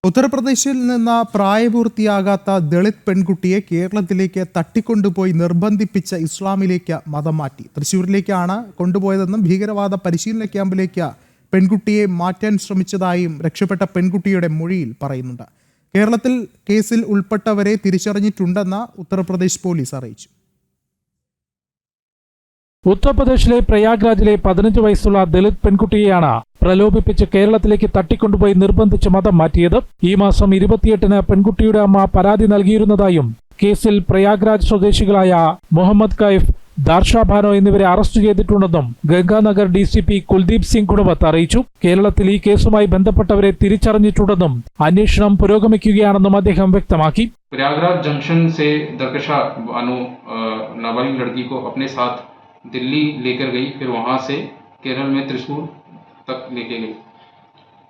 ഉത്തർപ്രദേശിൽ നിന്ന് പ്രായപൂർത്തിയാകാത്ത ദളിത് പെൺകുട്ടിയെ കേരളത്തിലേക്ക് തട്ടിക്കൊണ്ടുപോയി നിർബന്ധിപ്പിച്ച ഇസ്ലാമിലേക്ക് മതം മാറ്റി. തൃശ്ശൂരിലേക്കാണ് കൊണ്ടുപോയതെന്നും ഭീകരവാദ പരിശീലന ക്യാമ്പിലേക്ക് പെൺകുട്ടിയെ മാറ്റാൻ ശ്രമിച്ചതായും രക്ഷപ്പെട്ട പെൺകുട്ടിയുടെ മൊഴിയിൽ പറയുന്നുണ്ട്. കേരളത്തിൽ കേസിൽ ഉൾപ്പെട്ടവരെ തിരിച്ചറിഞ്ഞിട്ടുണ്ടെന്ന് ഉത്തർപ്രദേശ് പോലീസ് അറിയിച്ചു. ഉത്തർപ്രദേശിലെ പ്രയാഗ്രാജിലെ 15 വയസ്സുള്ള ദളിത് പെൺകുട്ടിയെയാണ് പ്രലോഭിപ്പിച്ച് കേരളത്തിലേക്ക് തട്ടിക്കൊണ്ടുപോയി നിർബന്ധിച്ച് മതം മാറ്റിയത്. ഈ മാസം 28-ന് പെൺകുട്ടിയുടെ അമ്മ പരാതി നൽകിയിരുന്നതായും കേസിൽ പ്രയാഗ്രാജ് സ്വദേശികളായ മുഹമ്മദ് കൈഫ്, ദാർഷ ഭാനോ എന്നിവരെ അറസ്റ്റ് ചെയ്തിട്ടുണ്ടെന്നും ഗംഗാനഗർ DCP കുൽദീപ് സിംഗ് ഗുണവത്ത് അറിയിച്ചു. കേരളത്തിൽ ഈ കേസുമായി ബന്ധപ്പെട്ടവരെ തിരിച്ചറിഞ്ഞിട്ടുണ്ടെന്നും അന്വേഷണം പുരോഗമിക്കുകയാണെന്നും അദ്ദേഹം വ്യക്തമാക്കി. प्रयागराज जंक्शन से दरकशा बानो नाबालिग लड़की को अपने साथ दिल्ली लेकर गई, फिर वहां से केरल में त्रिशूर तक लेके गई।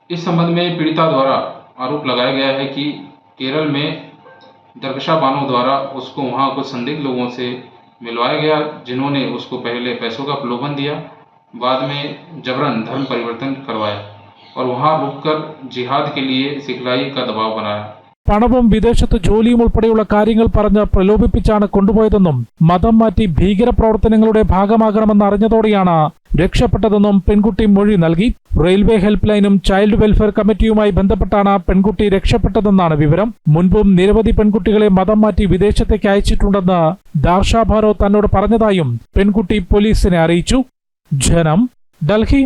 इस संबंध में पीड़िता द्वारा आरोप लगाया गया है कि केरल में दरकशा बानो द्वारा उसको वहां कुछ संदिग्ध लोगों से मिलवाया गया, जिन्होंने उसको पहले पैसों का प्रलोभन दिया, बाद में जबरन धर्म परिवर्तन करवाया और वहां रुककर जिहाद के लिए सिखलाई का दबाव बनाया। പണവും വിദേശത്ത് ജോലിയും ഉൾപ്പെടെയുള്ള കാര്യങ്ങൾ പറഞ്ഞ് പ്രലോഭിപ്പിച്ചാണ് കൊണ്ടുപോയതെന്നും മതം മാറ്റി ഭീകരപ്രവർത്തനങ്ങളുടെ ഭാഗമാകണമെന്ന് അറിഞ്ഞതോടെയാണ് രക്ഷപ്പെട്ടതെന്നും പെൺകുട്ടി മൊഴി നൽകി. റെയിൽവേ ഹെൽപ്പ് ലൈനും ചൈൽഡ് വെൽഫെയർ കമ്മിറ്റിയുമായി ബന്ധപ്പെട്ടാണ് പെൺകുട്ടി രക്ഷപ്പെട്ടതെന്നാണ് വിവരം. മുൻപും നിരവധി പെൺകുട്ടികളെ മതം മാറ്റി വിദേശത്തേക്ക് അയച്ചിട്ടുണ്ടെന്ന് ദാർഷ ഭാനോ തന്നോട് പറഞ്ഞതായും പെൺകുട്ടി പോലീസിനെ അറിയിച്ചു. ജനം, ഡൽഹി.